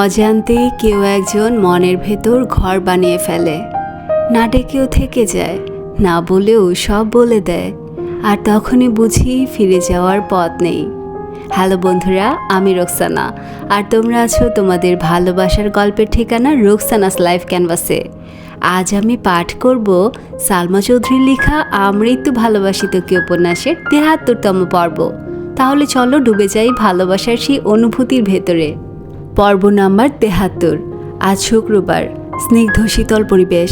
অজান্তে কেউ একজন মনের ভেতর ঘর বানিয়ে ফেলে, না ডেকেও থেকে যায়, না বলেও সব বলে দেয়, আর তখনই বুঝি ফিরে যাওয়ার পথ নেই। হ্যালো বন্ধুরা, আমি রোকসানা, আর তোমরা আছো তোমাদের ভালোবাসার গল্পের ঠিকানা রোকসানাস লাইফ ক্যানভাসে। আজ আমি পাঠ করব সালমা চৌধুরীর লেখা আমৃত্যু ভালোবাসিত কি উপন্যাসের ৭৩তম পর্ব। তাহলে চলো ডুবে যাই ভালোবাসার সেই অনুভূতির ভেতরে। পর্ব নাম্বার ৭৩। আজ শুক্রবার, স্নিগ্ধ শীতল পরিবেশ।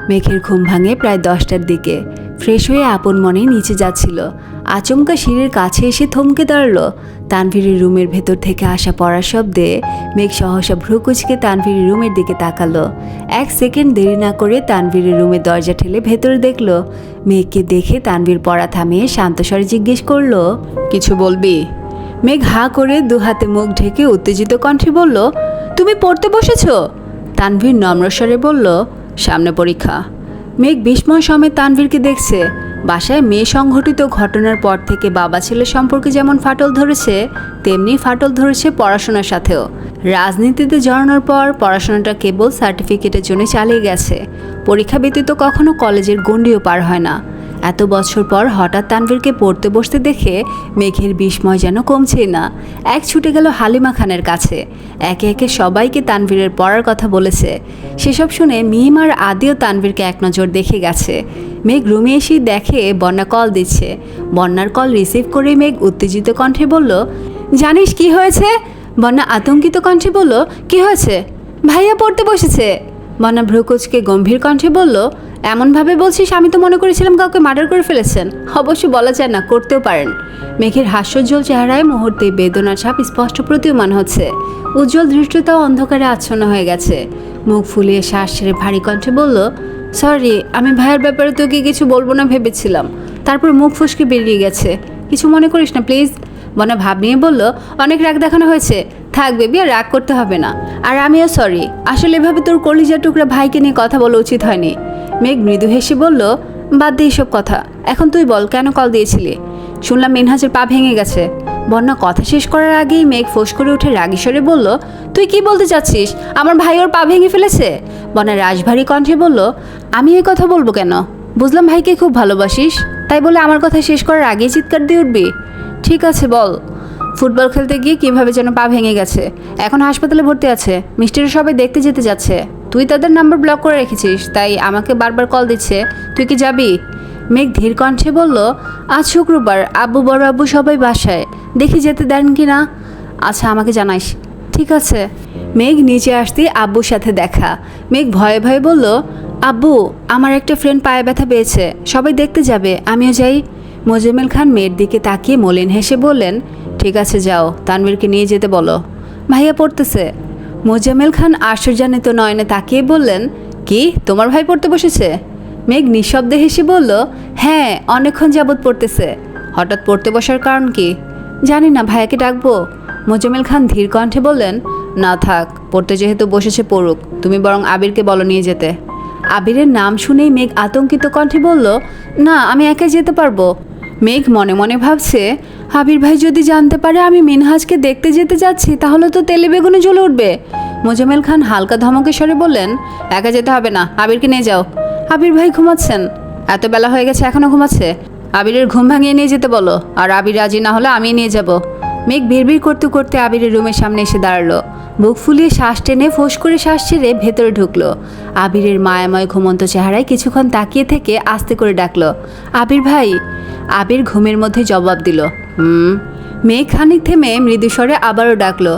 মেঘের ঘুম ভাঙে প্রায় ১০টার দিকে। ফ্রেশ হয়ে আপন মনে নিচে যাচ্ছিল, আচমকা সিঁড়ির কাছে এসে থমকে দাঁড়ালো। তানভীরের রুমের ভেতর থেকে আসা পড়ার শব্দে মেঘ সহসা ভ্রুকুচকে তানভীরের রুমের দিকে তাকালো। ১ সেকেন্ড দেরি না করে তানভীরের রুমের দরজা ঠেলে ভেতরে দেখলো। মেঘকে দেখে তানভীর পড়া থামিয়ে শান্তস্বরে জিজ্ঞেস করলো, কিছু বলবি? মেঘ হাঁ করে দুহাতে মুখ ঢেকে উত্তেজিত কণ্ঠে বলল, তুমি পড়তে বসেছো? তানভীর নম্রস্বরে বলল, সামনে পরীক্ষা। মেঘ বিস্ময় সমেত তানভীরকে দেখছে। বাসায় মেয়ে সংঘটিত ঘটনার পর থেকে বাবা ছেলে সম্পর্কে যেমন ফাটল ধরেছে, তেমনি ফাটল ধরেছে পড়াশোনার সাথেও। রাজনীতিতে জড়ানোর পর পড়াশোনাটা কেবল সার্টিফিকেটের জন্য চালিয়ে গেছে। পরীক্ষা ব্যতীত কখনো কলেজের গণ্ডিও পার হয় না। এত বছর পর হঠাৎ তানভীরকে পড়তে বসতে দেখে মেঘের বিস্ময় যেন কমছেই না। এক ছুটে গেল হালিমা খানের কাছে। একে একে সবাইকে তানভীরের পড়ার কথা বলেছে। সেসব শুনে মিম আর আদিও তানভীরকে এক নজর দেখে গেছে। মেঘ রুমে এসেই দেখে বন্যা কল দিচ্ছে। বন্যার কল রিসিভ করে মেঘ উত্তেজিত কণ্ঠে বলল, জানিস কি হয়েছে? বন্যা আতঙ্কিত কণ্ঠে বলল, কি হয়েছে? ভাইয়া পড়তে বসেছে। বন্যা ভ্রুকুচকে গম্ভীর কণ্ঠে বলল, এমনভাবে বলছিস আমি তো মনে করেছিলাম কাউকে মার্ডার করে ফেলেছেন। অবশ্য বলা যায় না, করতেও পারেন। মেঘের হাস্যোজ্জ্বল চেহারায় মুহূর্তে বেদনার ছাপ স্পষ্ট প্রতীয়মান হচ্ছে। উজ্জ্বল দৃষ্টিটাও অন্ধকারে আচ্ছন্ন হয়ে গেছে। মুখ ফুলিয়ে শ্বাস ছেড়ে ভারী কণ্ঠে বলল, সরি, আমি ভাইয়ের ব্যাপারে তোকে কিছু বলবো না ভেবেছিলাম, তারপর মুখ ফসকে বেরিয়ে গেছে। কিছু মনে করিস না প্লিজ। বনা ভাব নিয়ে বলল, অনেক রাগ দেখানো হয়েছে, থাক বেবি, আর রাগ করতে হবে না। আর আমিও সরি, আসলে এভাবে তোর কলিজার টুকরা ভাইকে নিয়ে কথা বলা উচিত হয়নি। মেঘ মৃদু হেসে বলল, বাদ দে এসব কথা, এখন তুই বল কেন কল দিয়েছিলি? শুনলাম মিনহাজের পা ভেঙে গেছে। বন্যা কথা শেষ করার আগেই মেঘ ফোঁস করে উঠে রাগীস্বরে বলল, তুই কি বলতে চাচ্ছিস? আমার ভাই ওর পা ভেঙে ফেলেছে? বন্যা রাশভারী কণ্ঠে বলল, আমি এই কথা বলবো কেন? বুঝলাম ভাইকে খুব ভালোবাসিস, তাই বলে আমার কথা শেষ করার আগেই চিৎকার দিয়ে উঠবি? ঠিক আছে বল। ফুটবল খেলতে গিয়ে কিভাবে যেন পা ভেঙে গেছে, এখন হাসপাতালে ভর্তি আছে। মিষ্টিরা সবাই দেখতে যেতে যাচ্ছে, তুই তাদের নাম্বার ব্লক করে রেখেছিস, তাই আমাকে বারবার কল দিচ্ছে। তুই কি যাবি? মেঘ ধীর কণ্ঠে বলল, আজ শুক্রবার, আব্বু বড় আব্বু সবাই বাসায়, দেখি যেতে দেন কি না। আচ্ছা, আমাকে জানাইস। ঠিক আছে। মেঘ নিচে আসতে আব্বুর সাথে দেখা। মেঘ ভয়ে ভয়ে বলল, আব্বু, আমার একটা ফ্রেন্ড পায়ে ব্যথা পেয়েছে, সবাই দেখতে যাবে, আমিও যাই। মোজাম্মেল খান মেয়ের দিকে তাকিয়ে মলিন হেসে বললেন, ঠিক আছে যাও, তানভীরকে নিয়ে যেতে বলো। ভাইয়া পড়তেছে। মোজাম্মেল খান আশ্চর্যান্বিত নয়নে তাকিয়ে বললেন, কি, তোমার ভাই পড়তে বসেছে? মেঘ নিঃশব্দে হেসে বলল, হ্যাঁ, অনেকক্ষণ যাবৎ পড়তেছে। হঠাৎ পড়তে বসার কারণ কি? জানি না, ভাইয়াকে ডাকবো? মোজাম্মেল খান ধীর কণ্ঠে বললেন, না থাক, পড়তে যেহেতু বসেছে পড়ুক, তুমি বরং আবিরকে বলো নিয়ে যেতে। আবিরের নাম শুনেই মেঘ আতঙ্কিত কণ্ঠে বলল, না, আমি একাই যেতে পারবো। মেঘ মনে মনে ভাবছে, আবির ভাই যদি জানতে পারে আমি মিনহাজকে দেখতে যেতে যাচ্ছি, তাহলে তো তেলে বেগুনে জ্বলে উঠবে। মোজাম্মেল খান হালকা ধমকে স্বরে বললেন, একা যেতে হবে না, আবিরকে নিয়ে যাও। আবির ভাই ঘুমাচ্ছেন, এত বেলা হয়ে গেছে এখনও ঘুমাচ্ছে। আবিরের ঘুম ভাঙিয়ে নিয়ে যেতে বলো, আর আবির রাজি না হলে আমি নিয়ে যাব। মেঘ বিড়বিড় করতে করতে আবিরের রুমের সামনে এসে দাঁড়ালো। বুক ফুলিয়ে শ্বাস টেনে ফোঁস করে শ্বাস ছেড়ে ভেতরে ঢুকলো। আবিরের মায়াময় ঘুমন্ত চেহারায় কিছুক্ষণ তাকিয়ে থেকে আস্তে করে ডাকলো, আবির ভাই। আবির ঘুমের মধ্যে জবাব দিল, মেঘ খানিক থেমে মৃদুস্বরে আবারও ডাকলো,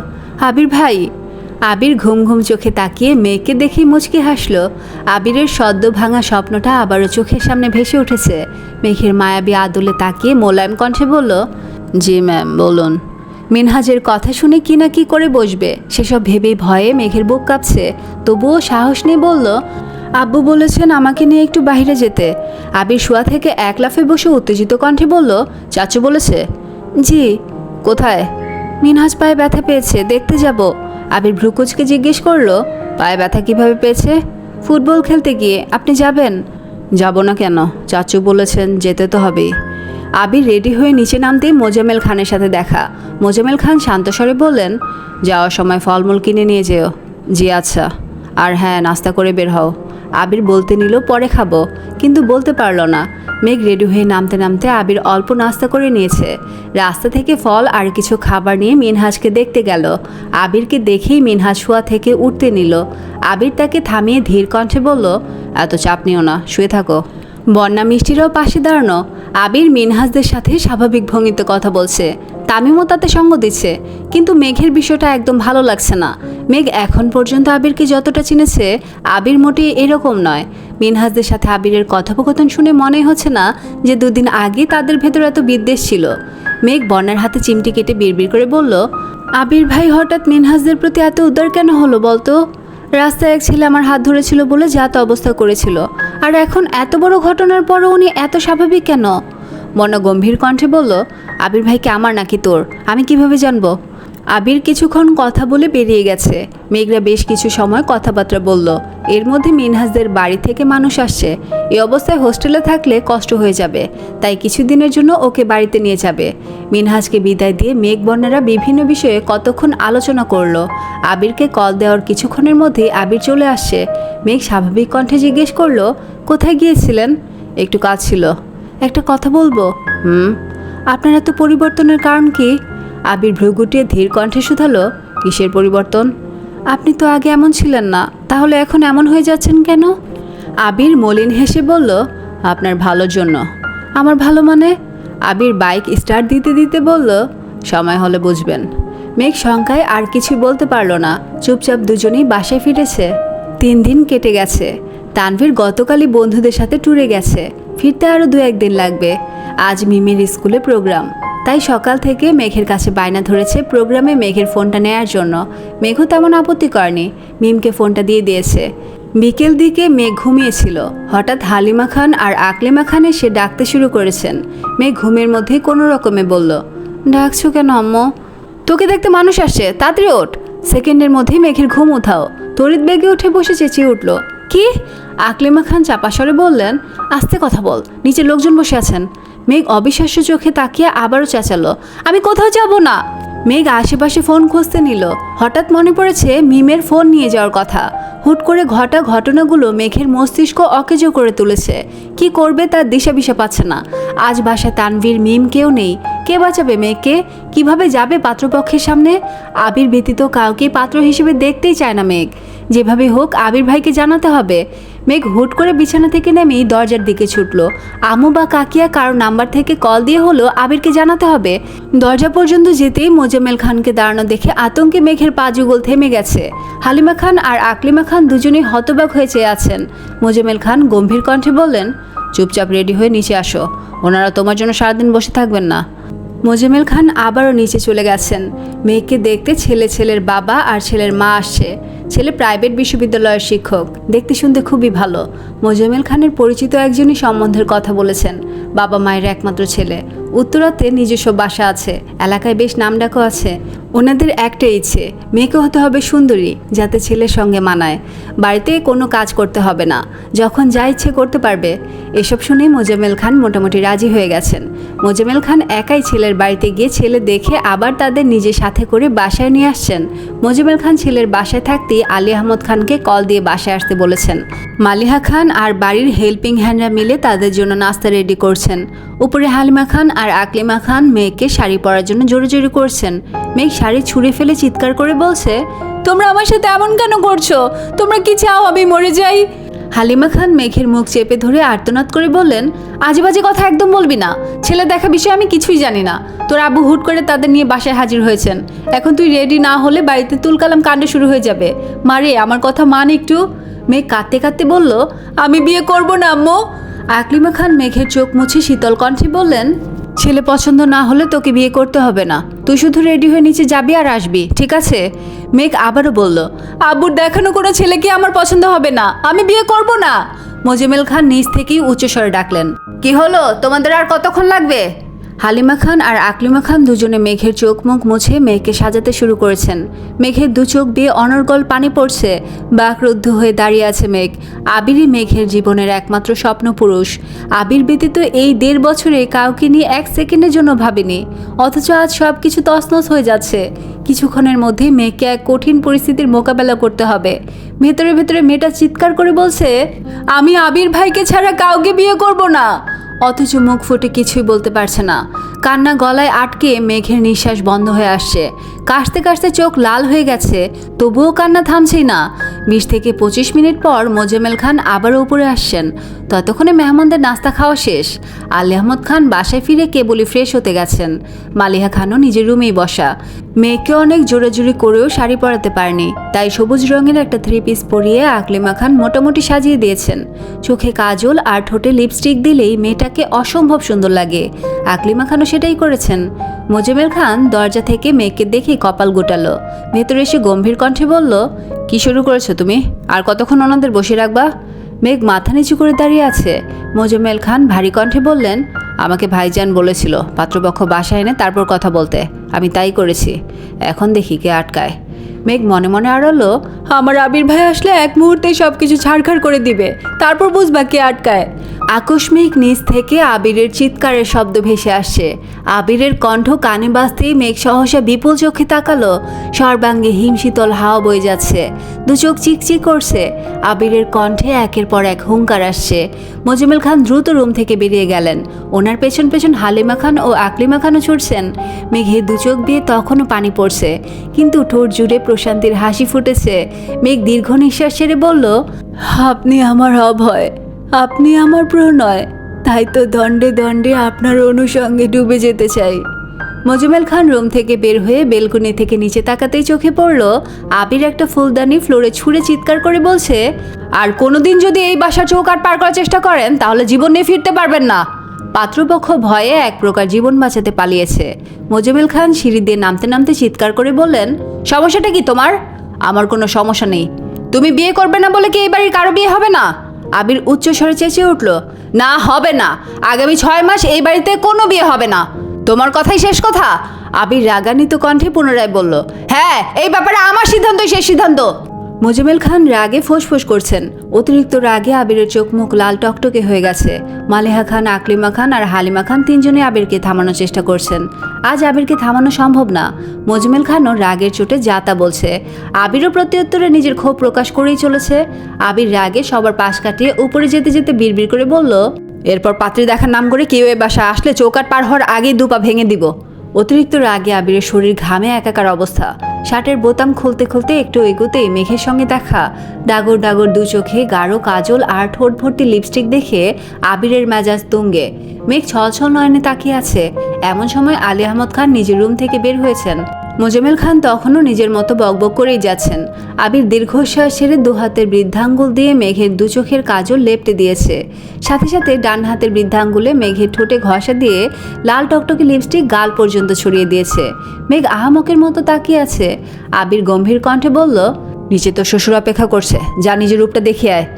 আবির ভাই। আবির ঘুম ঘুম চোখে তাকিয়ে মেঘকে দেখেই মুচকি হাসলো। আবিরের সদ্য ভাঙা স্বপ্নটা আবারও চোখের সামনে ভেসে উঠেছে। মেঘের মায়াবী আদলে তাকিয়ে মোলায়েম কণ্ঠে বলল, জি ম্যাম, বলুন। মিনহাজের কথা শুনে কি না কি করে বসবে সেসব ভেবেই ভয়ে মেঘের বুক কাঁপছে। তবুও সাহস নিয়ে বলল, আব্বু বলেছেন আমাকে নিয়ে একটু বাইরে যেতে। আবির শোয়া থেকে এক লাফে বসে উত্তেজিত কণ্ঠে বলল, চাচু বলেছে? জি। কোথায়? মিনহাজ পায়ে ব্যথা পেয়েছে, দেখতে যাব। আবির ভ্রুকুচকে জিজ্ঞেস করলো, পায়ে ব্যথা কিভাবে পেয়েছে? ফুটবল খেলতে গিয়ে। আপনি যাবেন? যাব না কেন, চাচু বলেছেন, যেতে তো হবেই। আবির রেডি হয়ে নিচে নামতেই মোজাম্মেল খানের সাথে দেখা। মোজাম্মেল খান শান্ত স্বরে বললেন, যাওয়ার সময় ফলমূল কিনে নিয়ে যেও। জি আচ্ছা। আর হ্যাঁ, নাস্তা করে বের হও। আবির বলতে নিল পরে খাবো, কিন্তু বলতে পারল না। মেঘ রেডি হয়ে নামতে নামতে আবির অল্প নাস্তা করে নিয়েছে। রাস্তা থেকে ফল আর কিছু খাবার নিয়ে মিনহাজকে দেখতে গেল। আবিরকে দেখেই মিনহাজ শোয়া থেকে উঠতে নিল। আবির তাকে থামিয়ে ধীর কণ্ঠে বলল, এত চাপ নিও না, শুয়ে থাকো। বন্যা মিষ্টিরাও পাশে দাঁড়ানো। আবির মিনহাজদের সাথে স্বাভাবিক ভঙ্গিতে কথা বলছে। তামিমও তাতে সঙ্গ দিচ্ছে, কিন্তু মেঘের বিষয়টা একদম ভালো লাগছে না। মেঘ এখন পর্যন্ত আবিরকে যতটা চিনেছে, আবির মোটেই এরকম নয়। মিনহাজদের সাথে আবিরের কথোপকথন শুনে মনে হচ্ছে না যে দুদিন আগে তাদের ভেতর এত বিদ্বেষ ছিল। মেঘ বন্যার হাতে চিমটি কেটে বিড়বিড় করে বলল, আবির ভাই হঠাৎ মিনহাজদের প্রতি এত উদার কেন হলো বলতো? রাস্তায় এক ছেলে আমার হাত ধরেছিল বলে যাত অবস্থা করেছিল, আর এখন এত বড় ঘটনার পরও উনি এত স্বাভাবিক কেন? বন্যা গম্ভীর কণ্ঠে বলল, আবির ভাইকে আমার নাকি তোর, আমি কিভাবে জানবো? আবির কিছুক্ষণ কথা বলে বেরিয়ে গেছে। মেঘরা বেশ কিছু সময় কথাবার্তা বলল। এর মধ্যে মিনহাজদের বাড়ি থেকে মানুষ আসছে। এই অবস্থায় হোস্টেলে থাকলে কষ্ট হয়ে যাবে, তাই কিছুদিনের জন্য ওকে বাড়িতে নিয়ে যাবে। মিনহাজকে বিদায় দিয়ে মেঘ বন্যারা বিভিন্ন বিষয়ে কতক্ষণ আলোচনা করলো। আবিরকে কল দেওয়ার কিছুক্ষণের মধ্যেই আবির চলে আসছে। মেঘ স্বাভাবিক কণ্ঠে জিজ্ঞেস করলো, কোথায় গিয়েছিলেন? একটু কাজ ছিল। একটা কথা বলবো? আপনার এত পরিবর্তনের কারণ কি? আবির ভ্রু গুটিয়ে ধীর কণ্ঠে শুধালো, কিসের পরিবর্তন? আপনি তো আগে এমন ছিলেন না, তাহলে এখন এমন হয়ে যাচ্ছেন কেন? আবির মলিন হেসে বলল, আপনার ভালোর জন্য। আমার ভালো মানে? আবির বাইক স্টার্ট দিতে দিতে বলল, সময় হলে বুঝবেন। মেঘ শঙ্কায় আর কিছু বলতে পারল না। চুপচাপ দুজনেই বাসায় ফিরেছে। 3 দিন কেটে গেছে। তানভীর গতকালই বন্ধুদের সাথে ট্যুরে গেছে, ফিরতে আরও 2-1 দিন লাগবে। আজ মিমির স্কুলে প্রোগ্রাম, তাই সকাল থেকে মেঘের কাছে বায়না ধরেছে প্রোগ্রামে মেঘের ফোনটা নেয়ার জন্য। মেঘও তেমন আপত্তি করেনি, মিমকে ফোনটা দিয়ে দিয়েছে। বিকেল দিকে মেঘ ঘুমিয়েছিল। হঠাৎ হালিমা খান আর আকলিমা খান এসে ডাকতে শুরু করেছেন। মেঘ ঘুমের মধ্যে কোনো রকমে বলল, ডাকছো কেন আম্মু? তোকে দেখতে মানুষ আসছে, তাড়াতাড়ি ওঠ। সেকেন্ডের মধ্যেই মেঘের ঘুম উঠাও। তড়িৎ বেগে উঠে বসে চেঁচিয়ে উঠল, কি? আকলিমা খান চাপা স্বরে বললেন, আস্তে কথা বল, নিচে লোকজন বসে আছেন। মেঘ অবিশ্বাস্য চোখে তাকিয়ে আবারও চেঁচালো, আমি কোথাও যাব না। মেঘ আশেপাশে ফোন খুঁজতে নিল। হঠাৎ মনে পড়েছে মিমের ফোন নিয়ে যাওয়ার কথা। হুট করে ঘটা ঘটনাগুলো মেঘের মস্তিষ্ক অকেজো করে তুলেছে। কি করবে তার দিশাবিশা পাচ্ছে না। আজ বাসায় তানভীর, মিম কেউ নেই। কে বাঁচাবে মেঘকে? কিভাবে যাবে পাত্রপক্ষের সামনে? আবির ব্যতীত কাউকে পাত্র হিসেবে দেখতেই চায় না মেঘ। যেভাবে হোক আবির ভাইকে জানাতে হবে। মেঘ হুট করে বিছানা থেকে নেমেই দরজার দিকে ছুটল। আম্মু বা কাকিয়া কারো নাম্বার থেকে কল দিয়ে হলো আবিরকে জানাতে হবে। দরজা পর্যন্ত যেতেই মোজাম্মেল খানকে দাঁড়ানো দেখে আতঙ্কে মেঘের পা যুগল থেমে গেছে। হালিমা খান আর আকলিমা খান দুজনেই হতবাক হয়ে চেয়ে আছেন। মোজাম্মেল খান গম্ভীর কণ্ঠে বললেন, চুপচাপ রেডি হয়ে নিচে আসো, ওনারা তোমার জন্য সারাদিন বসে থাকবেন না। মোজাম্মেল খান আবারও নিচে চলে গেছেন। মেঘকে দেখতে ছেলের বাবা আর ছেলের মা আসছে। ছেলে প্রাইভেট বিশ্ববিদ্যালয়ের শিক্ষক, দেখতে শুনতে খুবই ভালো। মোজাম্মেল খানের পরিচিত একজনই সম্বন্ধের কথা বলেছেন। বাবা মায়ের একমাত্র ছেলে, উত্তরাতে নিজস্ব বাসা আছে, এলাকায় বেশ নামডাকও আছে। ওনাদের একটাই ইচ্ছে, মেয়েকে হতে হবে সুন্দরী, যাতে ছেলের সঙ্গে মানায়। বাড়িতে কোনো কাজ করতে হবে না, যখন যা ইচ্ছে করতে পারবে। এসব শুনে মোজাম্মেল খান মোটামুটি রাজি হয়ে গেছেন। মোজাম্মেল খান একাই ছেলের বাড়িতে গিয়ে ছেলে দেখে আবার তাদের নিজের সাথে করে বাসায় নিয়ে আসছেন। মোজাম্মেল খান ছেলের বাসায় থাকতেই আলী আহমদ খানকে কল দিয়ে বাসায় আসতে বলেছেন। মালিহা খান আর বাড়ির হেল্পিং হ্যান্ডরা মিলে তাদের জন্য নাস্তা রেডি করছেন। উপরে হালিমা খান আর আকলিমা খান মেঘকে শাড়ি পরার জন্য জোরে করছেন। মেঘ শাড়ি ছুঁড়ে ফেলে চিৎকার করে বলছে, তোমরা আমার সাথে এমন কেন করছো? তোমরা কি চাও আমি মরে যাই? হালিমা খান মেঘের মুখ চেপে ধরে আর্তনাদ করে বললেন, আজেবাজে কথা একদম বলবি না। ছেলে দেখা বিষয়ে আমি কিছুই জানি না। তোর আব্বু হুট করে তাদের নিয়ে বাসায় হাজির হয়েছেন। এখন তুই রেডি না হলে বাড়িতে তুলকালাম কাণ্ড শুরু হয়ে যাবে। মারে, আমার কথা মান একটু। মেঘ কাঁদতে কাঁদতে বলল, আমি বিয়ে করব না আম্মু। আকলিমা খান মেঘের চোখ মুছে শীতল কণ্ঠে বললেন, ছেলে পছন্দ না হলে তোকে বিয়ে করতে হবে না। তুই শুধু রেডি হয়ে নিচে যাবি আর আসবি, ঠিক আছে? মেঘ আবারও বলল, আব্বুর দেখানো কোনো ছেলেকে আমার পছন্দ হবে না, আমি বিয়ে করব না। মোজাম্মেল খান নিজ থেকেই উচ্চস্বরে ডাকলেন, কি হলো, তোমাদের আর কতক্ষণ লাগবে? হালিমা খান আর আকলিমা খান দুজনে মেঘের চোখ মুখ মুছে মেঘকে সাজাতে শুরু করেছেন। মেঘের দু চোখ দিয়ে অনর্গল পানি পড়ছে। বাকরুদ্ধ হয়ে দাঁড়িয়ে আছে মেঘ। আবিরই মেঘের জীবনের একমাত্র স্বপ্ন পুরুষ। আবির ব্যতীত এই 1.5 বছরে কাউকে নিয়ে 1 সেকেন্ডের জন্য ভাবেনি, অথচ আজ সব কিছু তছনছ হয়ে যাচ্ছে। কিছুক্ষণের মধ্যেই মেঘকে এক কঠিন পরিস্থিতির মোকাবেলা করতে হবে। ভেতরে ভেতরে মেয়েটা চিৎকার করে বলছে, আমি আবির ভাইকে ছাড়া কাউকে বিয়ে করব না। অথচ মুখ ফুটে কিছুই বলতে পারছে না। কান্না গলায় আটকে মেঘের নিঃশ্বাস বন্ধ হয়ে আসছে। কাশতে কাশতে চোখ লাল হয়ে গেছে, তবুও কান্না থামছেই না। 20 থেকে 25 মিনিট পর মোজাম্মেল খান আবারও উপরে আসছেন। ততক্ষণে মেহমানদের নাস্তা খাওয়া শেষ। আলী আহমদ খান বাসায় ফিরে কেবলই ফ্রেশ হতে গেছেন। মালিহা খানও নিজের রুমেই বসা। মেয়েকে অনেক জোরাজুরি করেও শাড়ি পরাতে পারেনি, তাই সবুজ রঙের একটা 3 পিস পরিয়ে আকলিমা খান মোটামুটি সাজিয়ে দিয়েছেন। চোখে কাজল আর ঠোঁটে লিপস্টিক দিলেই মেয়েটাকে অসম্ভব সুন্দর লাগে। আকলিমা খানও সেটাই করেছেন। মোজাম্মেল খান দরজা থেকে মেয়েকে দেখে কপাল গোটালো। ভেতরে এসে গম্ভীর কণ্ঠে বলল, কি শুরু করেছো তুমি? আর কতক্ষণ ওনাদের বসে রাখবা? মেঘ মাথা নিচু করে দাঁড়িয়ে আছে। মোজাম্মেল খান ভারী কণ্ঠে বললেন, আমাকে ভাইজান বলেছিল পাত্রপক্ষ বাসায় এনে তারপর কথা বলতে, আমি তাই করেছি। এখন দেখি কে আটকায়। মেঘ মনে মনে আড়ালো, আমার আবির ভাই আসলে এক মুহূর্তেই সব কিছু ছাড়খাড় করে দিবে, তারপর বুঝবা কে আটকায়। আকস্মিক নিচ থেকে আবিরের চিৎকারের শব্দ ভেসে আসছে। আবিরের কণ্ঠ কানে বাজতেই মেঘ সহসা বিপুল চোখে তাকালো। সর্বাঙ্গে হিমশীতল হাওয়া বয়ে যাচ্ছে, দু চোখ চিকচিক করছে। আবিরের কণ্ঠে একের পর এক হুঙ্কার আসছে। মোজাম্মেল খান দ্রুত রুম থেকে বেরিয়ে গেলেন। ওনার পেছন পেছন হালিমা খান ও আকলিমা খানও ছুটছেন। মেঘের দু চোখ দিয়ে তখনও পানি পড়ছে, কিন্তু ঠোঁট জুড়ে প্রশান্তির হাসি ফুটেছে। মেঘ দীর্ঘ নিঃশ্বাস ছেড়ে বলল, আপনি আমার অভয়, আপনি আমার প্রণয়, তাই তো দণ্ডে দণ্ডে আপনার অনুসঙ্গে ডুবে যেতে চাই। মোজাম্মেল খান রুম থেকে বের হয়ে বেলকনি থেকে নিচে তাকাতেই চোখে পড়ল আবির একটা ফুলদানি ফ্লোরে ছুঁড়ে চিৎকার করে বলছে, আর কোনোদিন যদি এই বাসার চৌকাঠ পার করার চেষ্টা করেন তাহলে জীবন নিয়ে ফিরতে পারবেন না। পাত্রপক্ষ ভয়ে এক প্রকার জীবন বাঁচাতে পালিয়েছে। মোজাম্মেল খান সিঁড়ি দিয়ে নামতে নামতে চিৎকার করে বললেন, সমস্যাটা কি তোমার? আমার কোনো সমস্যা নেই। তুমি বিয়ে করবে না বলে কি এই বাড়ির কারো বিয়ে হবে না? আবির উচ্চস্বরে চেঁচিয়ে উঠল, না হবে না, আগামী 6 মাস এই বাড়িতে কোনো বিয়ে হবে না। তোমার কথাই শেষ কথা? আবির রাগান্বিত কণ্ঠে পুনরায় বলল, হ্যাঁ, এই ব্যাপারে আমার সিদ্ধান্তই শেষ সিদ্ধান্ত। মোজাম্মেল খান রাগে ফোঁসফোঁস করছেন। অতিরিক্ত রাগে আবিরের চোখ মুখ লাল টকটকে হয়ে গেছে। মালিহা খান, আকলিমা খান আর হালিমা খান তিনজনে আবিরকে থামানোর চেষ্টা করছেন। আজ আবিরকে থামানো সম্ভব না। মোজাম্মেল খানও রাগের চোটে যাতা বলছে। আবিরও প্রত্যুত্তরে নিজের ক্ষোভ প্রকাশ করেই চলেছে। আবির রাগে সবার পাশ কাটিয়ে উপরে যেতে যেতে বিড়বিড় করে বলল, এরপর পাত্রী দেখার নাম করে কেউ এ বাসা আসলে চৌকাঠ পার হওয়ার আগেই 2 পা ভেঙে দিব। অতিরিক্ত রাগে আবিরের শরীর ঘামে একাকার অবস্থা। শার্টের বোতাম খুলতে খুলতে একটু এগোতেই মেঘের সঙ্গে দেখা। ডাগর ডাগর 2 চোখে গাঢ় কাজল আর ঠোঁট ভর্তি লিপস্টিক দেখে আবিরের মেজাজ তুঙ্গে। মেঘ ছলছল নয়নে তাকিয়ে আছে। এমন সময় আলী আহমদ খান নিজের রুম থেকে বের হয়েছেন। মোজাম্মেল খান তখনও নিজের মতো বকবক করেই যাচ্ছেন। আবির দীর্ঘশ্বাস ছেড়ে 2 হাতের বৃদ্ধাঙ্গুল দিয়ে মেঘের 2 চোখের কাজল লেপটে দিয়েছে। সাথে সাথে ডান হাতের বৃদ্ধাঙ্গুলে মেঘের ঠোঁটে ঘষা দিয়ে লাল টকটকে লিপস্টিক গাল পর্যন্ত ছড়িয়ে দিয়েছে। মেঘ আহামকের মতো তাকিয়ে আছে। আবির গম্ভীর কণ্ঠে বলল, নিচে তো শ্বশুর অপেক্ষা করছে, যা নিজের রূপটা দেখিয়ে আয়।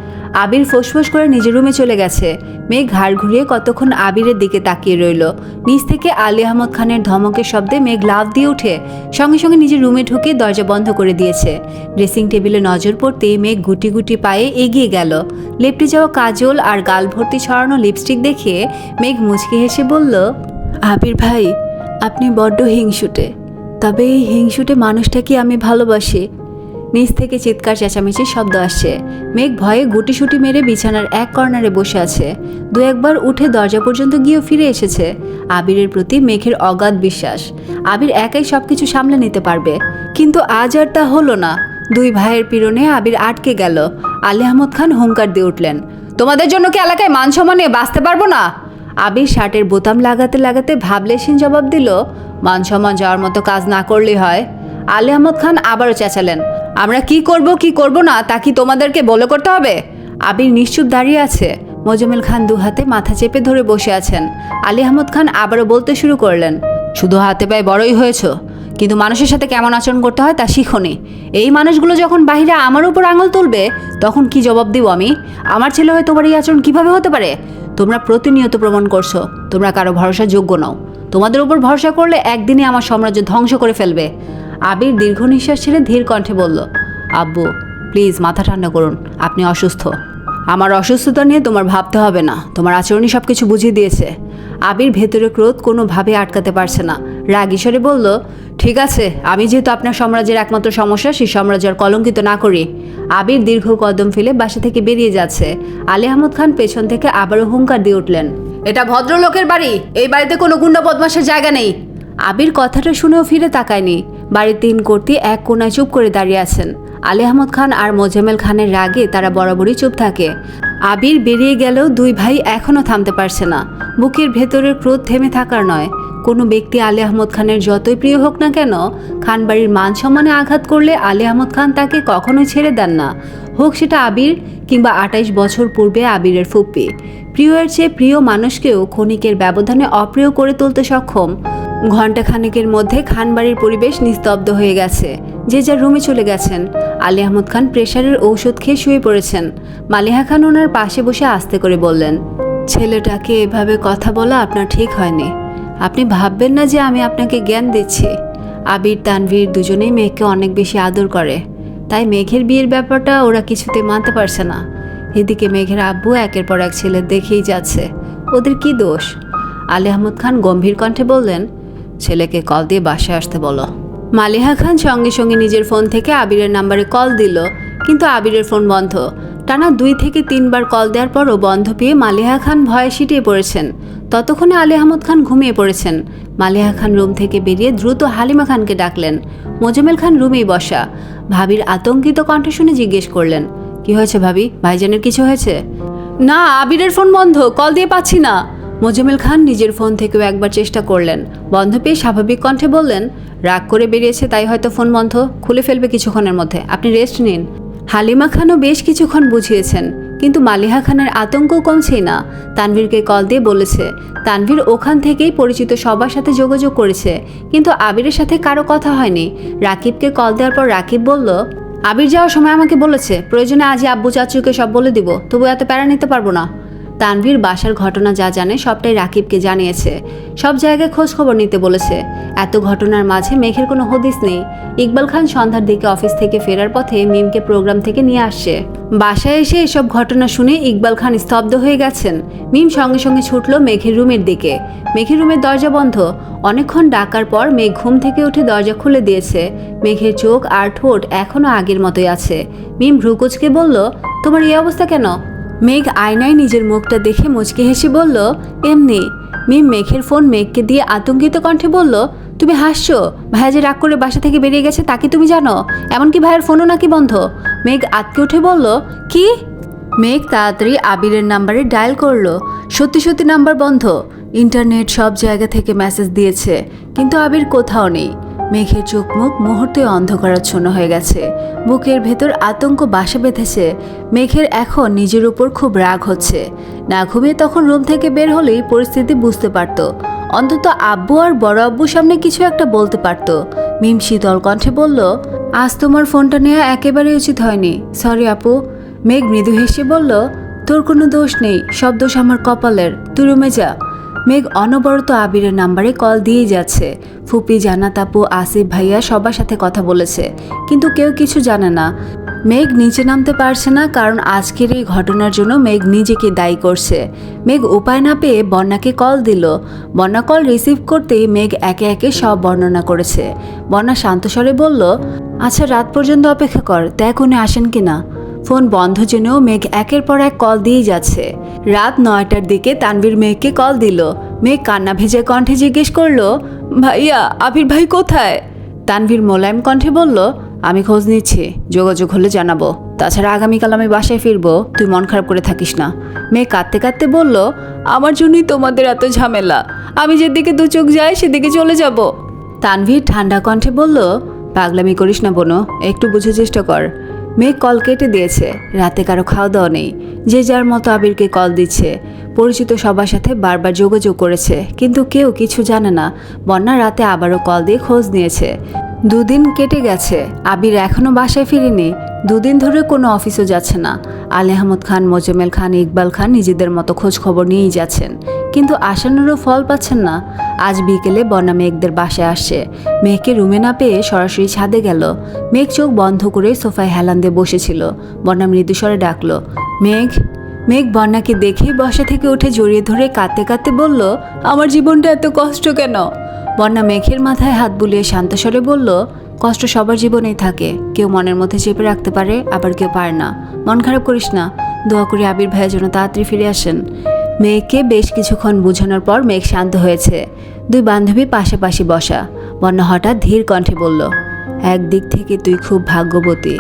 আবির ফোঁসফোঁস করে নিজের রুমে চলে গেছে। মেঘ ঘাড় ঘুরিয়ে কতক্ষণ আবিরের দিকে তাকিয়ে রইল। নিচ থেকে আলী আহমদ খানের ধমকের শব্দে মেঘ লাফ দিয়ে উঠে সঙ্গে সঙ্গে নিজের রুমে ঢুকে দরজা বন্ধ করে দিয়েছে। ড্রেসিং টেবিলে নজর পড়তেই মেঘ গুটি গুটি পায়ে এগিয়ে গেল। লেপটে যাওয়া কাজল আর গাল ভর্তি ছড়ানো লিপস্টিক দেখে মেঘ মুচকি হেসে বলল, আবির ভাই, আপনি বড্ড হিংসুটে, তবে এই হিংসুটে মানুষটাকে আমি ভালোবাসি। নিচ থেকে চিৎকার চেঁচামেচির শব্দ আসছে। মেঘ ভয়ে গুটিসুটি মেরে বিছানার এক কর্নারে বসে আছে। 2 একবার উঠে দরজা পর্যন্ত গিয়েও ফিরে এসেছে। আবিরের প্রতি মেঘের অগাধ বিশ্বাস। আবির একাই সবকিছু সামলে নিতে পারবে, কিন্তু আজ আর তা হলো না। 2 ভাইয়ের পীড়নে আবির আটকে গেল। আলী আহমদ খান হুঙ্কার দিয়ে উঠলেন, তোমাদের জন্য কি এলাকায় মান সম্মান নিয়ে বাঁচতে পারবো না? আবির শার্টের বোতাম লাগাতে লাগাতে ভাবলেশীন জবাব দিল, মান সম্মান যাওয়ার মতো কাজ না করলেই হয়। আলী আহমদ খান আবারও চেঁচালেন, আমরা কি করব না তা কি তোমাদেরকে বলে করতে হবে? আবির নিশ্চুপ দাঁড়িয়ে আছে। মোজাম্মেল খান 2 হাতে মাথা চেপে ধরে বসে আছেন। আলী আহমদ খান আবারও বলতে শুরু করলেন, শুধু হাতে পায়ে বড়ই হয়েছ, কিন্তু মানুষের সাথে কেমন আচরণ করতে হয় তা শিখোনি। এই মানুষগুলো যখন বাহিরে আমার উপর আঙুল তুলবে তখন কি জবাব দিব আমি? আমার ছেলে হয়ে তোমার এই আচরণ কিভাবে হতে পারে? তোমরা প্রতিনিয়ত প্রমাণ করছো তোমরা কারো ভরসার যোগ্য নও। তোমাদের উপর ভরসা করলে একদিনে আমার সাম্রাজ্য ধ্বংস করে ফেলবে। আবির দীর্ঘ নিঃশ্বাস ছেড়ে ধীর কণ্ঠে বলল, আব্বু প্লিজ মাথা ঠান্ডা করুন, আপনি অসুস্থ। আমার অসুস্থতা নিয়ে তোমার ভাবতে হবে না, তোমার আচরণই সব কিছু বুঝিয়ে দিয়েছে। আবির ভেতরে ক্রোধ কোনোভাবে আটকাতে পারছে না, রাগ ঈশ্বরে বলল, ঠিক আছে, আমি যেহেতু আপনার সাম্রাজ্যের একমাত্র সমস্যা, সেই সাম্রাজ্য আর কলঙ্কিত না করি। আবির দীর্ঘ কদম ফেলে বাসা থেকে বেরিয়ে যাচ্ছে। আলী আহমদ খান পেছন থেকে আবারও হুঙ্কার দিয়ে উঠলেন, এটা ভদ্রলোকের বাড়ি, এই বাড়িতে কোনো গুন্ডা বদমাশের জায়গা নেই। আবির কথাটা শুনেও ফিরে তাকায়নি। বাড়ির 3 কর্তি এক কোণায় চুপ করে দাঁড়িয়ে আছেন। আলী আহমদ খান আর মোজাম্মেল খানের রাগে তারা বরাবরই চুপ থাকে। আবির বেরিয়ে গেলেও 2 ভাই এখনও থামতে পারছে না। বুকের ভেতরের ক্রোধ থেমে থাকার নয়। কোনো ব্যক্তি আলী আহমদ খানের যতই প্রিয় হোক না কেন, খানবাড়ির মান সম্মানে আঘাত করলে আলী আহমদ খান তাকে কখনোই ছেড়ে দেন না, হোক সেটা আবির কিংবা 28 বছর পূর্বে আবিরের ফুপ্পি। প্রিয়ের চেয়ে প্রিয় মানুষকেও ক্ষণিকের ব্যবধানে অপ্রিয় করে তুলতে সক্ষম। ঘণ্টাখানেকের মধ্যে খানবাড়ির পরিবেশ নিস্তব্ধ হয়ে গেছে। যে যার রুমে চলে গেছেন। আলী আহমদ খান প্রেশারের ঔষধ খেয়ে শুয়ে পড়েছেন। মালিহা খান ওনার পাশে বসে আস্তে করে বললেন, ছেলেটাকে এভাবে কথা বলা আপনার ঠিক হয়নি। আপনি ভাববেন না যে আমি আপনাকে জ্ঞান দিচ্ছি। আবির তানভীর দুজনেই মেঘকে অনেক বেশি আদর করে, তাই মেঘের বিয়ের ব্যাপারটা ওরা কিছুতে মানতে পারছে না। এদিকে মেঘের আব্বু একের পর এক ছেলে দেখেই যাচ্ছে, ওদের কি দোষ? আলী আহমদ খান গম্ভীর কণ্ঠে বললেন, ছেলেকে কল দিয়ে বাসায় আসতে বলো। মালিহা খান সঙ্গে সঙ্গে নিজের ফোন থেকে আবিরের নাম্বারে কল দিল, কিন্তু আবিরের ফোন বন্ধ। টানা 2 থেকে 3 বার কল দেওয়ার পরও বন্ধ পেয়ে মালিহা খান ভয়ে সিটিয়ে পড়েছেন। ততক্ষণে আলী আহমদ খান ঘুমিয়ে পড়েছেন। মালিহা খান রুম থেকে বেরিয়ে দ্রুত হালিমা খানকে ডাকলেন। মোজাম্মেল খান রুমেই বসা। ভাবির আতঙ্কিত কণ্ঠ শুনে জিজ্ঞেস করলেন, কি হয়েছে ভাবি, ভাইজানের কিছু হয়েছে? না, আবিরের ফোন বন্ধ, কল দিয়ে পাচ্ছি না। মোজাম্মেল খান নিজের ফোন থেকেও একবার চেষ্টা করলেন, বন্ধ পেয়ে স্বাভাবিক কণ্ঠে বললেন, রাগ করে বেরিয়েছে তাই হয়তো ফোন বন্ধ, খুলে ফেলবে কিছুক্ষণের মধ্যে, আপনি রেস্ট নিন। হালিমা খানও বেশ কিছুক্ষণ বুঝিয়েছেন, কিন্তু মালিহা খানের আতঙ্ক কমছেই না। তানভীরকে কল দিয়ে বলেছে, তানভীর ওখান থেকেই পরিচিত সবার সাথে যোগাযোগ করেছে, কিন্তু আবিরের সাথে কারো কথা হয়নি। রাকিবকে কল দেওয়ার পর রাকিব বলল, আবির যাওয়ার সময় আমাকে বলেছে প্রয়োজনে আজই আব্বু চাচুকে সব বলে দিব, তবু এত প্যারা নিতে পারবো না। তানভীর বাসার ঘটনা যা জানে সবটাই রাকিবকে জানিয়েছে। সব জায়গায় খোঁজ খবর নিতে বলেছে। এত ঘটনার মাঝে মেঘের কোনো হদিস নেই। ইকবাল খান সন্ধ্যার দিকে অফিস থেকে ফেরার পথে মিমকে প্রোগ্রাম থেকে নিয়ে আসছে। বাসায় এসে এসব ঘটনা শুনে ইকবাল খান স্তব্ধ হয়ে গেছেন। মিম সঙ্গে সঙ্গে ছুটল মেঘের রুমের দিকে। মেঘের রুমের দরজা বন্ধ। অনেকক্ষণ ডাকার পর মেঘ ঘুম থেকে উঠে দরজা খুলে দিয়েছে। মেঘের চোখ আর ঠোঁট এখনও আগের মতোই আছে। মিম ভ্রুকুচকে বলল, তোমার এই অবস্থা কেন? মেঘ আয়নায় নিজের মুখটা দেখে মুচকে হেসে বলল, এমনি। মিম মেঘের ফোন মেঘকে দিয়ে আতঙ্কিত কণ্ঠে বলল, তুমি হাসছো? ভাইয়া যে রাগ করে বাসা থেকে বেরিয়ে গেছে তা কি তুমি জানো? এমনকি ভাইয়ের ফোনও নাকি বন্ধ? মেঘ আতকে উঠে বলল, কি? মেঘ তাড়াতাড়ি আবিরের নাম্বারে ডায়াল করলো। সত্যি সত্যি নাম্বার বন্ধ। ইন্টারনেট সব জায়গা থেকে মেসেজ দিয়েছে, কিন্তু আবির কোথাও নেই। মেঘের চোখ মুখ মুহূর্তে অন্ধকারাচ্ছন্ন হয়ে গেছে। বুকের ভেতর আতঙ্ক বাসা বেঁধেছে। মেঘের এখন নিজের উপর খুব রাগ হচ্ছে। না ঘুমিয়ে তখন রুম থেকে বের হলেই পরিস্থিতি বুঝতে পারত। অন্তত আব্বু আর বড় আব্বুর সামনে কিছু একটা বলতে পারত। মিম শীতল কণ্ঠে বলল, আজ তোমার ফোনটা নেওয়া একেবারে উচিত হয়নি, সরি আপু। মেঘ মৃদু হেসে বলল, তোর কোনো দোষ নেই, সব দোষ আমার কপালের, তুই রুমে যা। মেঘ অনবরত আবিরের নাম্বারে কল দিয়েই যাচ্ছে। ফুপি, জান্নাত আপু, আসিফ ভাইয়া সবার সাথে কথা বলেছে, কিন্তু কেউ কিছু জানে না। মেঘ নিচে নামতে পারছে না, কারণ আজকের এই ঘটনার জন্য মেঘ নিজেকে দায়ী করছে। মেঘ উপায় না পেয়ে বন্যাকে কল দিল। বন্যা কল রিসিভ করতেই মেঘ একে একে সব বর্ণনা করেছে। বন্যা শান্তস্বরে বলল, আচ্ছা রাত পর্যন্ত অপেক্ষা কর, দেখ উনি আসেন কিনা। ফোন বন্ধ জেনেও মেঘ একের পর এক কল দিয়েই যাচ্ছে। রাত 9টার দিকে তানভীর মেঘকে কল দিল। মেঘ কান্না ভেজে কণ্ঠে জিজ্ঞেস করলো, ভাইয়া আবির ভাই কোথায়? তানভীর মোলায়েম কণ্ঠে বলল, আমি খোঁজ নিচ্ছি, যোগাযোগ হলে জানাবো। তাছাড়া আগামীকাল আমি বাসায় ফিরবো, তুই মন খারাপ করে থাকিস না। মেঘ কাঁদতে কাঁদতে বলল, আমার জন্যই তোমাদের এত ঝামেলা, আমি যেদিকে 2 চোখ যায় সেদিকে চলে যাব। তানভীর ঠান্ডা কণ্ঠে বলল, পাগলামি করিস না বোনো, একটু বুঝে চেষ্টা কর। মেঘ কল কেটে দিয়েছে। রাতে কারো খাওয়া দাওয়া নেই। যে যার মতো আবিরকে কল দিচ্ছে। পরিচিত সবার সাথে বারবার যোগাযোগ করেছে, কিন্তু কেউ কিছু জানে না। বন্যা রাতে আবারও কল দিয়ে খোঁজ নিয়েছে। 2 দিন কেটে গেছে, আবির এখনও বাসায় ফিরেনি। 2 দিন ধরে কোনো অফিসও যাচ্ছে না। আলী আহমদ খান, মোজাম্মেল খান, ইকবাল খান নিজেদের মতো খোঁজ খবর নিয়েই যাচ্ছেন, কিন্তু আশানুরূপ ফল পাচ্ছেন না। আজ বিকেলে বন্যা মেঘদের বাসায় আসছে। মেঘকে রুমে না পেয়ে সরাসরি ছাদে গেল। মেঘ চোখ বন্ধ করে সোফায় হেলান দিয়ে বসেছিল। বন্যা মৃদুস্বরে ডাকলো, মেঘ। মেঘ বন্যাকে দেখেই বসা থেকে উঠে জড়িয়ে ধরে কাঁদতে কাঁদতে বলল, আমার জীবনটা এত কষ্ট কেন? বন্যা মেঘের মাথায় হাত বুলিয়ে শান্তস্বরে বলল, কষ্ট সবার জীবনেই থাকে। কেউ মনের মধ্যে চেপে রাখতে পারে, আবার কেউ পারে না। মন খারাপ করিস না, দোয়া করি আবির ভাইয়ের জন্য তাড়াতাড়ি ফিরে আসেন। মেঘকে বেশ কিছুক্ষণ বোঝানোর পর মেঘ শান্ত হয়েছে। দুই বান্ধবী পাশাপাশি বসা। বন্যা হঠাৎ ধীর কণ্ঠে বলল, একদিক থেকে তুই খুব ভাগ্যবতী।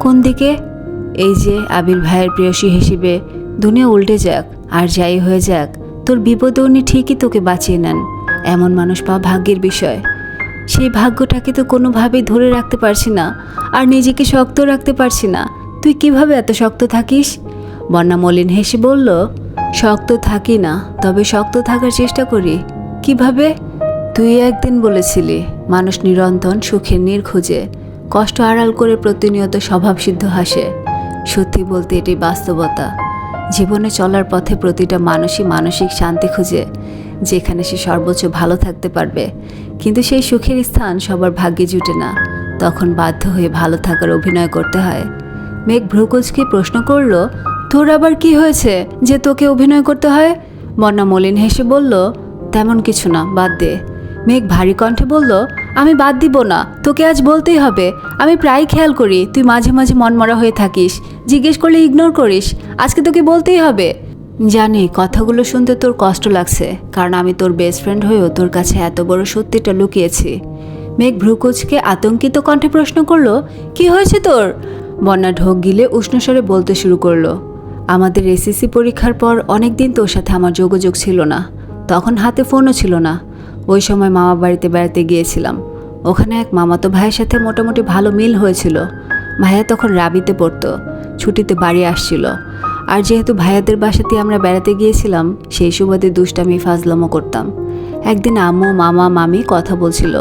কোন দিকে? এই যে আবির ভাইয়ের প্রেয়সী হিসেবে। দুনিয়া উল্টে যাক আর যাই হয়ে যাক, তোর বিপদে উনি ঠিকই তোকে বাঁচিয়ে নেন। এমন মানুষ পাওয়া ভাগ্যের বিষয়। সেই ভাগ্যটাকে তো কোনোভাবেই ধরে রাখতে পারছি না, আর নিজেকে শক্ত রাখতে পারছি না। তুই কিভাবে এত শক্ত থাকিস? বন্যা মলিন হেসে বলল, শক্ত থাকি না, তবে শক্ত থাকার চেষ্টা করি। কিভাবে? তুই একদিন বলেছিলি মানুষ নিরন্তর সুখের নীড় খুঁজে, কষ্ট আড়াল করে প্রতিনিয়ত স্বভাবসিদ্ধ হাসে। সত্যি বলতে এটি বাস্তবতা। জীবনে চলার পথে প্রতিটা মানুষই মানসিক শান্তি খুঁজে, যেখানে সে সর্বোচ্চ ভালো থাকতে পারবে। কিন্তু সেই সুখের স্থান সবার ভাগ্যে জুটে না। তখন বাধ্য হয়ে ভালো থাকার অভিনয় করতে হয়। মেঘ ভ্রুকুচকে প্রশ্ন করল, তোর আবার কি হয়েছে যে তোকে অভিনয় করতে হয়? বন্যা মলিন হেসে বলল, তেমন কিছু না, বাদ দে। মেঘ ভারী কণ্ঠে বলল, আমি বাদ দিব না, তোকে আজ বলতেই হবে। আমি প্রায় খেয়াল করি তুই মাঝে মাঝে মনমরা হয়ে থাকিস, জিজ্ঞেস করলে ইগনোর করিস। আজকে তোকে বলতেই হবে। জানি কথাগুলো শুনতে তোর কষ্ট লাগছে, কারণ আমি তোর বেস্ট ফ্রেন্ড হয়েও তোর কাছে এত বড় সত্যিটা লুকিয়েছি। মেঘ ভ্রুকুচকে আতঙ্কিত কণ্ঠে প্রশ্ন করলো, কি হয়েছে তোর? বন্যা ঢোক গিলে উষ্ণস্বরে বলতে শুরু করলো, আমাদের এসএসসি পরীক্ষার পর অনেক দিন তোর সাথে আমার যোগাযোগ ছিল না। তখন হাতে ফোনও ছিল না। ওই সময় মামা বাড়িতে বেড়াতে গিয়েছিলাম। ওখানে এক মামাতো ভাইয়ের সাথে মোটামুটি ভালো মিল হয়েছিল। ভাইয়া তখন রাবিতে পড়তো, ছুটিতে বাড়ি আসছিল। আর যেহেতু ভাইয়াদের বাসাতে আমরা বেড়াতে গিয়েছিলাম, সেই সুবাদে দুষ্টামি ফাজলামো করতাম। একদিন আম্মু মামা মামি কথা বলছিল।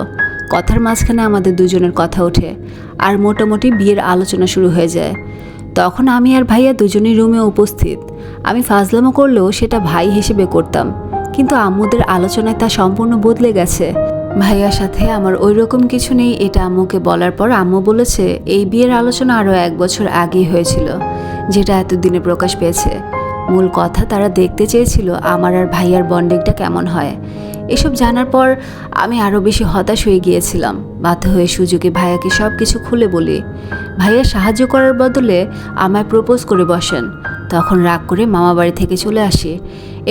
কথার মাঝখানে আমাদের দুজনের কথা ওঠে, আর মোটামুটি বিয়ের আলোচনা শুরু হয়ে যায়। তখন আমি আর ভাইয়া দুজনই রুমে উপস্থিত। আমি ফাজলামো করলেও সেটা ভাই হিসেবে করতাম, কিন্তু আম্মুদের আলোচনায় তা সম্পূর্ণ বদলে গেছে। ভাইয়ার সাথে আমার ওই রকম কিছু নেই, এটা আম্মুকে বলার পর আম্মু বলেছে এই বিয়ের আলোচনা আরও 1 বছর আগেই হয়েছিল, যেটা এতদিনে প্রকাশ পেয়েছে। মূল কথা, তারা দেখতে চেয়েছিল আমার আর ভাইয়ার বন্ডিংটা কেমন হয়। এসব জানার পর আমি আরও বেশি হতাশ হয়ে গিয়েছিলাম। বাধ্য হয়ে সুযোগে ভাইয়াকে সব কিছু খুলে বলি। ভাইয়া সাহায্য করার বদলে আমায় প্রপোজ করে বসেন। তখন রাগ করে মামা বাড়ি থেকে চলে আসি।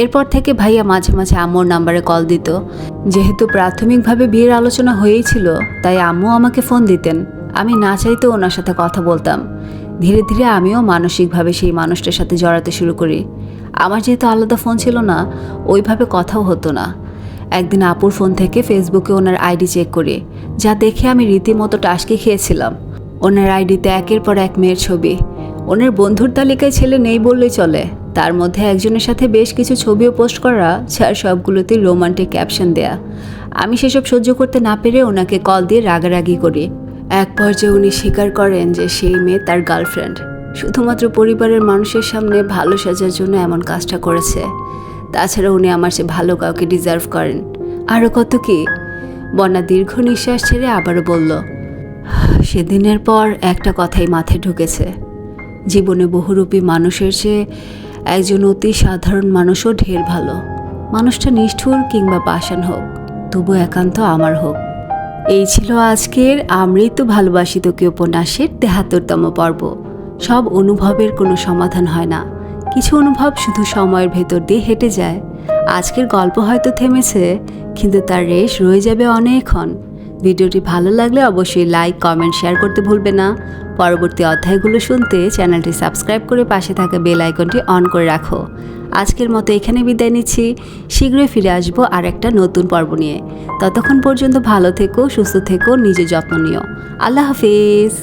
এরপর থেকে ভাইয়া মাঝে মাঝে আম্মুর নাম্বারে কল দিত। যেহেতু প্রাথমিকভাবে বিয়ের আলোচনা হয়েই ছিল, তাই আম্মু আমাকে ফোন দিতেন। আমি না চাইতেও ওনার সাথে কথা বলতাম। ধীরে ধীরে আমিও মানসিকভাবে সেই মানুষটার সাথে জড়াতে শুরু করি। আমার যেহেতু আলাদা ফোন ছিল না, ওইভাবে কথাও হতো না। একদিন আপুর ফোন থেকে ফেসবুকে ওনার আইডি চেক করি, যা দেখে আমি রীতিমতো টাসকে খেয়েছিলাম। ওনার আইডিতে একের পর এক মেয়ের ছবি। ওনার বন্ধুর তালিকায় ছেলে নেই বললেই চলে। তার মধ্যে একজনের সাথে বেশ কিছু ছবিও পোস্ট করা, যার সবগুলোতেই রোমান্টিক ক্যাপশন দেয়া। আমি সেসব সহ্য করতে না পেরে ওনাকে কল দিয়ে রাগারাগি করি। এক পর্যায়ে উনি স্বীকার করেন যে সেই মেয়ে তার গার্লফ্রেন্ড, শুধুমাত্র পরিবারের মানুষের সামনে ভালো সাজার জন্য এমন কাজটা করেছে। তাছাড়া উনি আমার চেয়ে ভালো কাউকে ডিজার্ভ করেন। আরও কত কি। বন্যা দীর্ঘ নিঃশ্বাস ছেড়ে আবারও বলল, সেদিনের পর একটা কথাই মাথায় ঢুকেছে, জীবনে বহুরূপী মানুষের চেয়ে একজন অতি সাধারণ মানুষও ঢের ভালো। মানুষটা নিষ্ঠুর কিংবা পাষাণ হোক, তবু একান্ত আমার হোক। এই ছিল আজকের আমরাই তো ভালোবাসি তোকে উপন্যাসের ৭৩তম পর্ব। সব অনুভবের কোনো সমাধান হয় না, কিছু অনুভব শুধু সময়ের ভেতর দিয়ে হেঁটে যায়। আজকের গল্প হয়তো থেমেছে, কিন্তু তার রেশ রয়ে যাবে অনেকক্ষণ। ভিডিওটি ভালো লাগলে অবশ্যই লাইক, কমেন্ট, শেয়ার করতে ভুলবে না। পরবর্তী অধ্যায়গুলো শুনতে চ্যানেলটি সাবস্ক্রাইব করে পাশে থাকা বেল আইকনটি অন করে রাখো। আজকের মতো এখানে বিদায় নিচ্ছি। শীঘ্রই ফিরে আসবো আর একটা নতুন পর্ব নিয়ে। ততক্ষণ পর্যন্ত ভালো থেকো, সুস্থ থেকো, নিজের যত্ন নিও। আল্লাহ হাফেজ।